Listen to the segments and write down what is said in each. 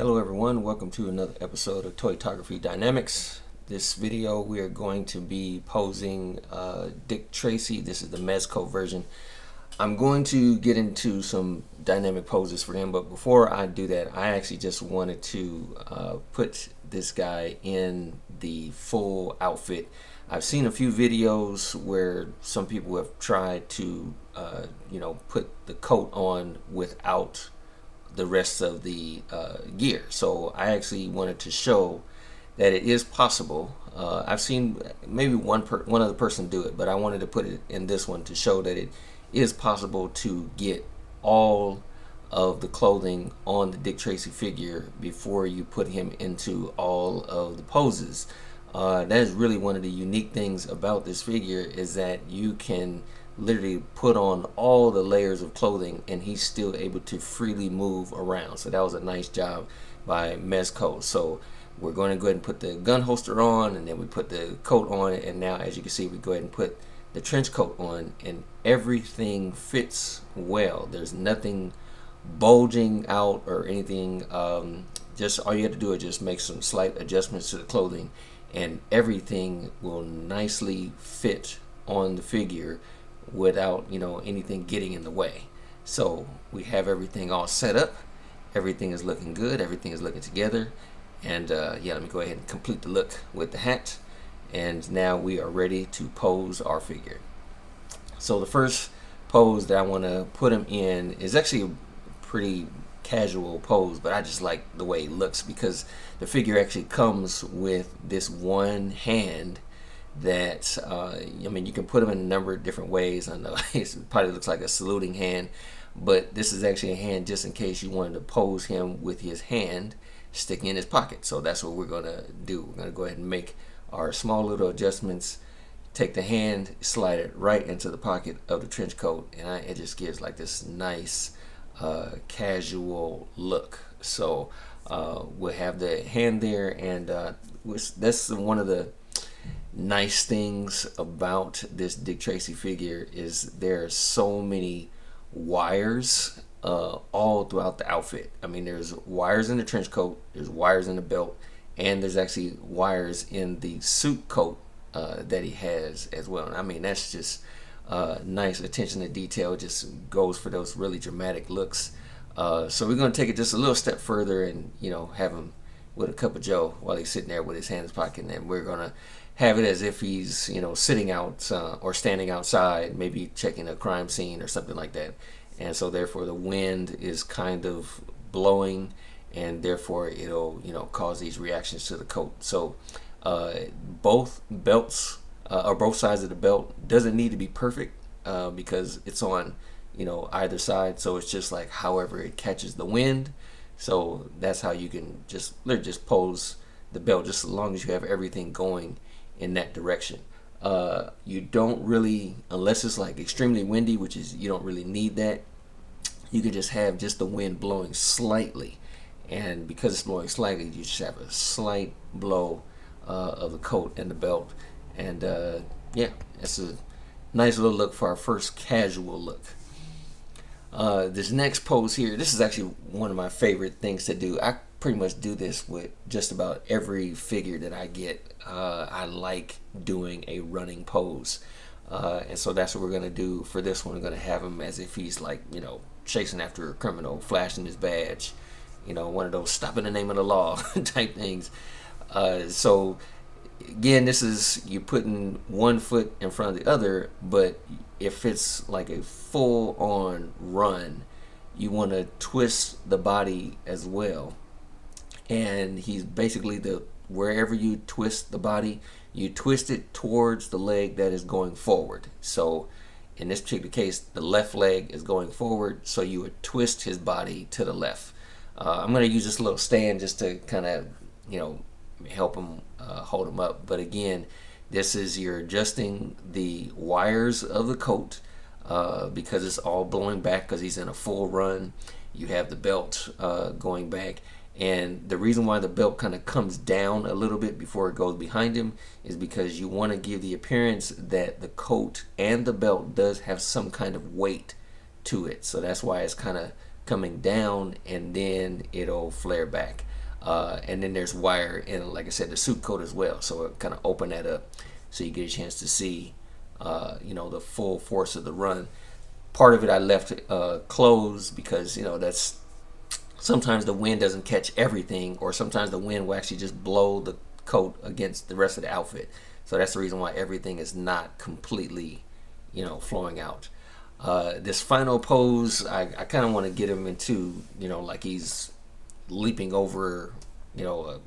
Hello everyone, welcome to another episode of Toytography Dynamics. This video we are going to be posing Dick Tracy. This is the Mezco version. I'm going to get into some dynamic poses for him, but before I do that, I actually just wanted to put this guy in the full outfit. I've seen a few videos where some people have tried to put the coat on without the rest of the gear. So I actually wanted to show that it is possible. I've seen maybe one other person do it, but I wanted to put it in this one to show that it is possible to get all of the clothing on the Dick Tracy figure before you put him into all of the poses. That is really one of the unique things about this figure, is that you can literally put on all the layers of clothing and he's still able to freely move around. So that was a nice job by Mezco. So we're going to go ahead and put the gun holster on, and then we put the coat on, and now as you can see we go ahead and put the trench coat on, and everything fits well. There's nothing bulging out or anything. Just all you have to do is just make some slight adjustments to the clothing and everything will nicely fit on the figure without anything getting in the way. So we have everything all set up, everything is looking good, everything is looking together, and yeah, let me go ahead and complete the look with the hat, and now we are ready to pose our figure. So the first pose that I want to put him in is actually a pretty casual pose, but I just like the way it looks because the figure actually comes with this one hand that I mean, you can put them in a number of different ways. I know it probably looks like a saluting hand, but this is actually a hand just in case you wanted to pose him with his hand sticking in his pocket. So that's what we're gonna do. We're gonna go ahead and make our small little adjustments, take the hand, slide it right into the pocket of the trench coat, and it just gives like this nice casual look. So we'll have the hand there, and that's one of the nice things about this Dick Tracy figure, is there are so many wires all throughout the outfit. I mean, there's wires in the trench coat, there's wires in the belt, and there's actually wires in the suit coat that he has as well. And I mean, that's just nice attention to detail. It just goes for those really dramatic looks. So we're going to take it just a little step further and have him with a cup of joe while he's sitting there with his hand in his pocket, and then we're going to have it as if he's sitting out or standing outside, maybe checking a crime scene or something like that. And so therefore the wind is kind of blowing, and therefore it'll cause these reactions to the coat. So both belts or both sides of the belt doesn't need to be perfect because it's on either side, so it's just like however it catches the wind. So that's how you can just pose the belt, just as long as you have everything going in that direction. You don't really, unless it's like extremely windy, which is you don't really need that, you could just have just the wind blowing slightly, and because it's blowing slightly, you just have a slight blow of the coat and the belt, and yeah, it's a nice little look for our first casual look. This next pose here, this is actually one of my favorite things to do. I pretty much do this with just about every figure that I get. I like doing a running pose, and so that's what we're gonna do for this one. We're gonna have him as if he's like chasing after a criminal, flashing his badge, one of those stop in the name of the law type things. So again, this is you putting one foot in front of the other, but if it's like a full-on run, you want to twist the body as well, and he's basically wherever you twist the body, you twist it towards the leg that is going forward. So in this particular case, the left leg is going forward, so you would twist his body to the left. I'm going to use this little stand just to kind of help him hold him up. But again, this is you're adjusting the wires of the coat because it's all blowing back because he's in a full run. You have the belt going back, and the reason why the belt kind of comes down a little bit before it goes behind him is because you want to give the appearance that the coat and the belt does have some kind of weight to it. So that's why it's kind of coming down and then it'll flare back. And then there's wire and, like I said, the suit coat as well. So it kind of open that up so you get a chance to see, the full force of the run. Part of it I left closed because, that's sometimes the wind doesn't catch everything, or sometimes the wind will actually just blow the coat against the rest of the outfit. So that's the reason why everything is not completely, flowing out. This final pose, I kind of want to get him into, like he's leaping over, a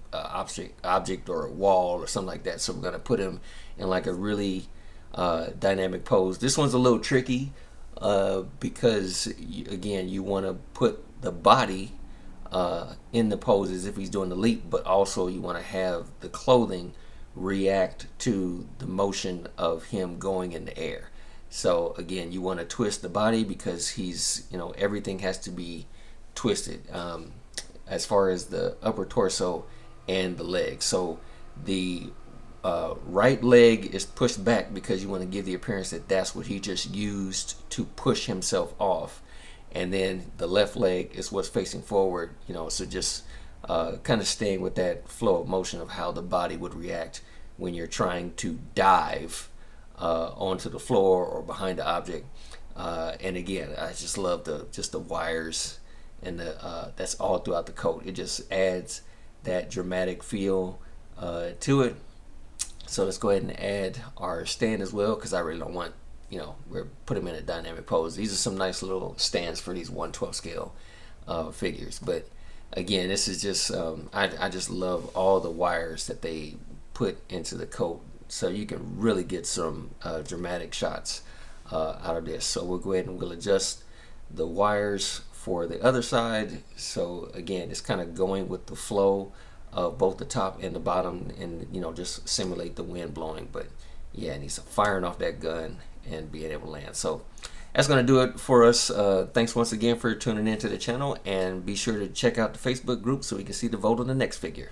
object or a wall or something like that. So we're gonna put him in like a really dynamic pose. This one's a little tricky because again, you want to put the body in the poses if he's doing the leap, but also you want to have the clothing react to the motion of him going in the air. So again, you want to twist the body because he's, everything has to be twisted as far as the upper torso and the legs. So the right leg is pushed back because you want to give the appearance that that's what he just used to push himself off. And then the left leg is what's facing forward, so just kind of staying with that flow of motion of how the body would react when you're trying to dive onto the floor or behind the object. And again, I just love the wires and that's all throughout the coat. It just adds that dramatic feel to it. So let's go ahead and add our stand as well, because I really don't want, we're put them in a dynamic pose. These are some nice little stands for these 1/12 scale figures. But again, this is just, I just love all the wires that they put into the coat. So you can really get some dramatic shots out of this. So we'll go ahead and we'll adjust the wires for the other side. So again, it's kind of going with the flow of both the top and the bottom, and just simulate the wind blowing. But yeah, and he's firing off that gun and being able to land. So that's going to do it for us. Thanks once again for tuning into the channel, and be sure to check out the Facebook group so we can see the vote on the next figure.